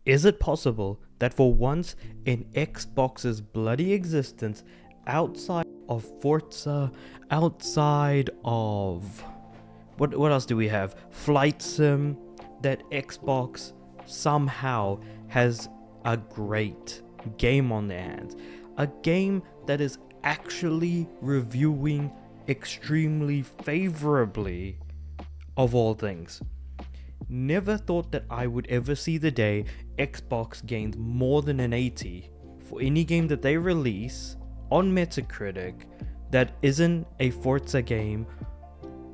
Is it possible that for once in Xbox's bloody existence, outside of Forza, outside of what else do we have? Flight Sim, that Xbox somehow has a great game on their hands. A game that is actually reviewing extremely favorably, of all things. Never thought that I would ever see the day Xbox gains more than an 80 for any game that they release on Metacritic that isn't a Forza game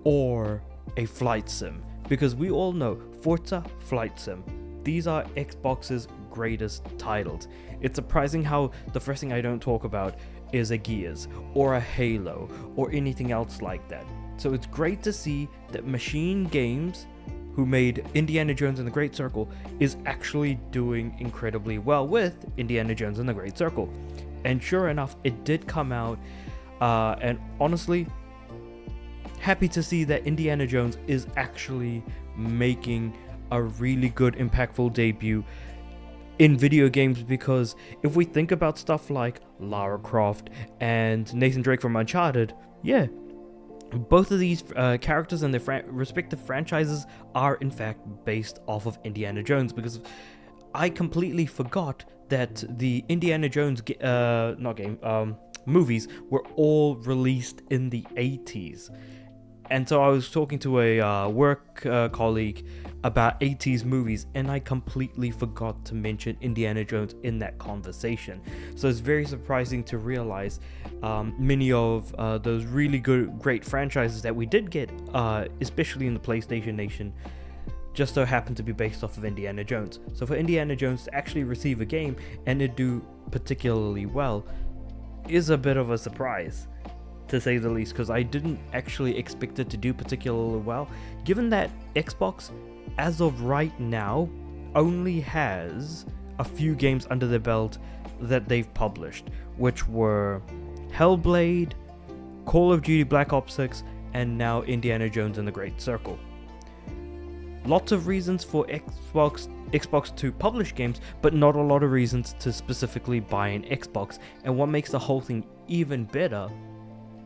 or a Flight Sim. Because we all know Forza, Flight Sim, these are Xbox's greatest titles. It's surprising how the first thing I don't talk about is a Gears or a Halo or anything else like that. So it's great to see that Machine Games, who made Indiana Jones and the Great Circle, is actually doing incredibly well with Indiana Jones and the Great Circle. And sure enough, it did come out, and honestly, happy to see that Indiana Jones is actually making a really good, impactful debut in video games, because if we think about stuff like Lara Croft and Nathan Drake from Uncharted, yeah, both of these characters and their respective franchises are in fact based off of Indiana Jones, because I completely forgot that the Indiana Jones movies were all released in the 80s. And so I was talking to a work colleague about 80s movies, and I completely forgot to mention Indiana Jones in that conversation. So it's very surprising to realize many of those really great franchises that we did get, especially in the PlayStation Nation, just so happened to be based off of Indiana Jones. So for Indiana Jones to actually receive a game and it do particularly well is a bit of a surprise, to say the least, because I didn't actually expect it to do particularly well, given that Xbox, as of right now, only has a few games under their belt that they've published, which were Hellblade, Call of Duty Black Ops 6, and now Indiana Jones and the Great Circle. Lots of reasons for Xbox to publish games, but not a lot of reasons to specifically buy an Xbox. And what makes the whole thing even better,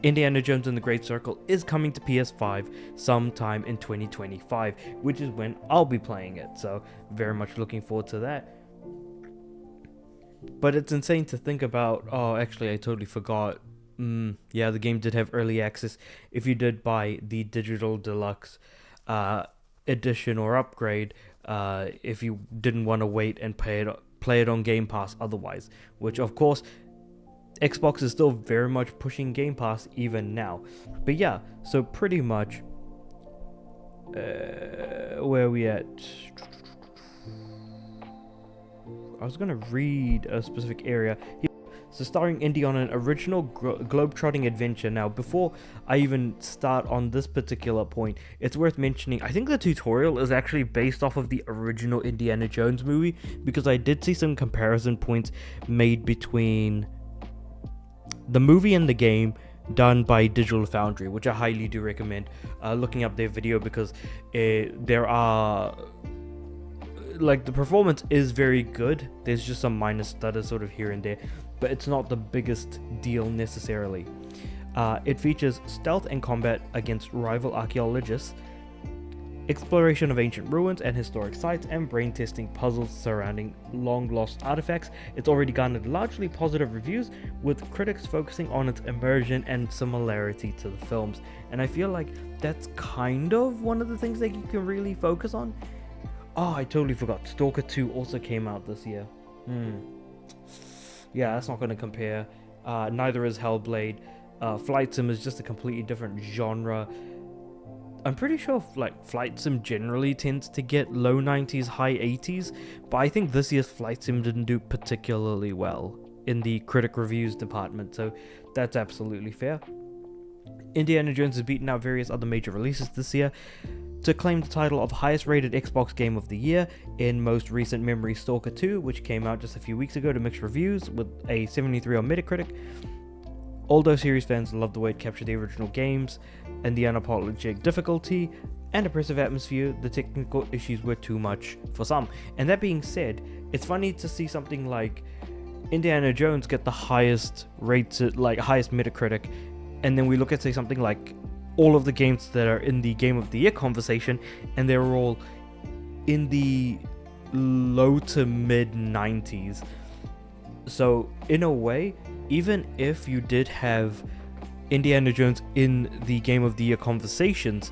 Indiana Jones and the Great Circle is coming to PS5 sometime in 2025, which is when I'll be playing it, so very much looking forward to that. But it's insane to think about, actually I totally forgot, yeah, the game did have early access. If you did buy the digital deluxe edition or upgrade, if you didn't want to wait and play it on Game Pass otherwise, which of course Xbox is still very much pushing Game Pass even now. But yeah, so pretty much where are we at? I was gonna read a specific area. So starring Indy on an original globe-trotting adventure. Now, before I even start on this particular point, it's worth mentioning, I think the tutorial is actually based off of the original Indiana Jones movie, because I did see some comparison points made between the movie and the game done by Digital Foundry, which I highly do recommend looking up their video, because there are, like, the performance is very good. There's just some minor stutters sort of here and there, but it's not the biggest deal necessarily. It features stealth and combat against rival archaeologists, exploration of ancient ruins and historic sites, and brain-testing puzzles surrounding long-lost artifacts. It's already garnered largely positive reviews, with critics focusing on its immersion and similarity to the films. And I feel like that's kind of one of the things that you can really focus on. Oh, I totally forgot. Stalker 2 also came out this year. Yeah, that's not going to compare. Neither is Hellblade. Flight Sim is just a completely different genre. I'm pretty sure Flight Sim generally tends to get low 90s, high 80s, but I think this year's Flight Sim didn't do particularly well in the critic reviews department, so that's absolutely fair. Indiana Jones has beaten out various other major releases this year to claim the title of highest rated Xbox Game of the Year. In most recent memory, Stalker 2, which came out just a few weeks ago to mixed reviews with a 73 on Metacritic. Although series fans loved the way it captured the original games and the unapologetic difficulty, and oppressive atmosphere, the technical issues were too much for some. And that being said, it's funny to see something like Indiana Jones get the highest rated, like highest Metacritic, and then we look at, say, something like all of the games that are in the Game of the Year conversation, and they're all in the low to mid 90s. So in a way, even if you did have Indiana Jones in the Game of the Year conversations,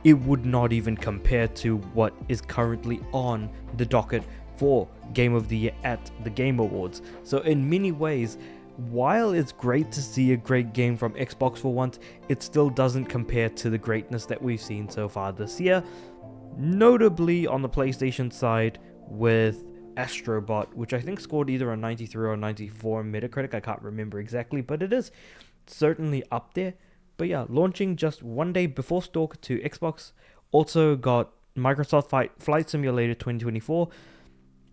it would not even compare to what is currently on the docket for Game of the Year at the Game Awards. So in many ways, while it's great to see a great game from Xbox for once, it still doesn't compare to the greatness that we've seen so far this year, notably on the PlayStation side with Astro Bot, which I think scored either a 93 or 94 Metacritic, I can't remember exactly, but it is certainly up there. But yeah, launching just one day before Stalker 2, Xbox also got Microsoft Flight Simulator 2024,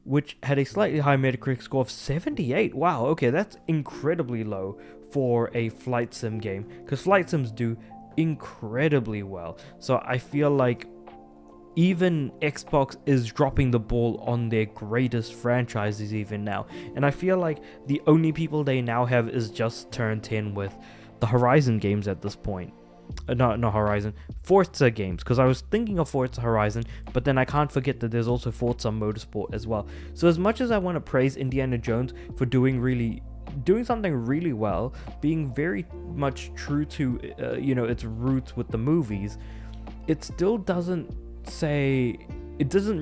which had a slightly higher Metacritic score of 78. Wow, okay, that's incredibly low for a flight sim game, because flight sims do incredibly well. So I feel like even Xbox is dropping the ball on their greatest franchises even now. And I feel like the only people they now have is just Turn 10 with the Horizon games at this point. Not Horizon, Forza games, because I was thinking of Forza Horizon, but then I can't forget that there's also Forza Motorsport as well. So as much as I want to praise Indiana Jones for doing something really well, being very much true to its roots with the movies, it still doesn't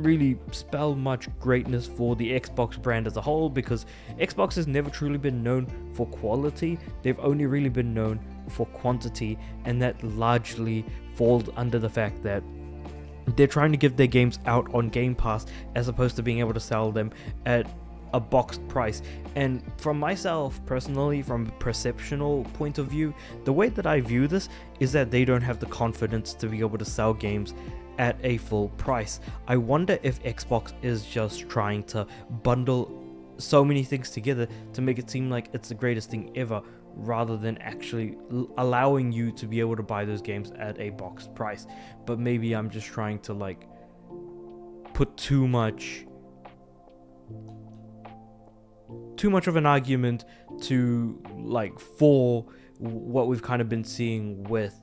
really spell much greatness for the Xbox brand as a whole, because Xbox has never truly been known for quality. They've only really been known for quantity, and that largely falls under the fact that they're trying to give their games out on Game Pass as opposed to being able to sell them at a boxed price. And from myself personally, from a perceptional point of view, the way that I view this is that they don't have the confidence to be able to sell games at a full price. I wonder if Xbox is just trying to bundle so many things together to make it seem like it's the greatest thing ever, rather than actually allowing you to be able to buy those games at a boxed price. But maybe I'm just trying to like put too much of an argument to like for what we've kind of been seeing with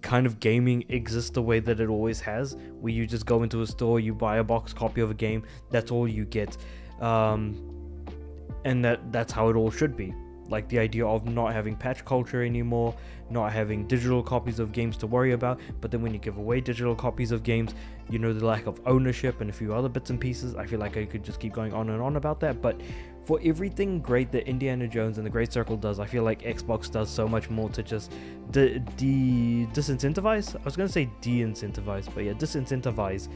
kind of gaming exists the way that it always has, where you just go into a store, you buy a box copy of a game, that's all you get, and that's how it all should be. Like the idea of not having patch culture anymore, not having digital copies of games to worry about, but then when you give away digital copies of games, the lack of ownership and a few other bits and pieces. I feel like I could just keep going on and on about that, but for everything great that Indiana Jones and the Great Circle does, I feel like Xbox does so much more to just disincentivize. I was going to say de-incentivize, but yeah, disincentivize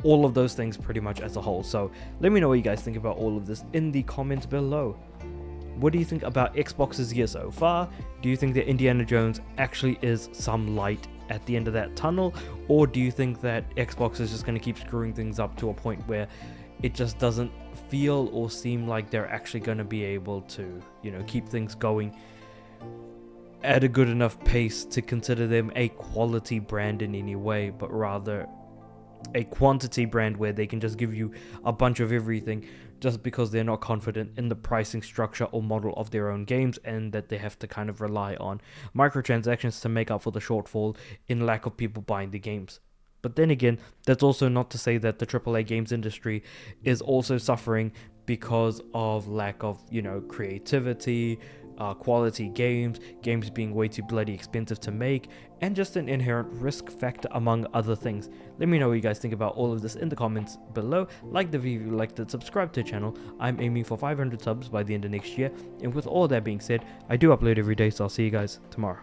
all of those things pretty much as a whole. So let me know what you guys think about all of this in the comments below. What do you think about Xbox's year so far? Do you think that Indiana Jones actually is some light at the end of that tunnel? Or do you think that Xbox is just going to keep screwing things up to a point where it just doesn't feel or seem like they're actually going to be able to, keep things going at a good enough pace to consider them a quality brand in any way, but rather a quantity brand where they can just give you a bunch of everything just because they're not confident in the pricing structure or model of their own games, and that they have to kind of rely on microtransactions to make up for the shortfall in lack of people buying the games. But then again, that's also not to say that the AAA games industry is also suffering because of lack of, creativity, quality games being way too bloody expensive to make, and just an inherent risk factor among other things. Let me know what you guys think about all of this in the comments below. Like the video, like it, subscribe to the channel. I'm aiming for 500 subs by the end of next year, and with all that being said, I do upload every day, so I'll see you guys tomorrow.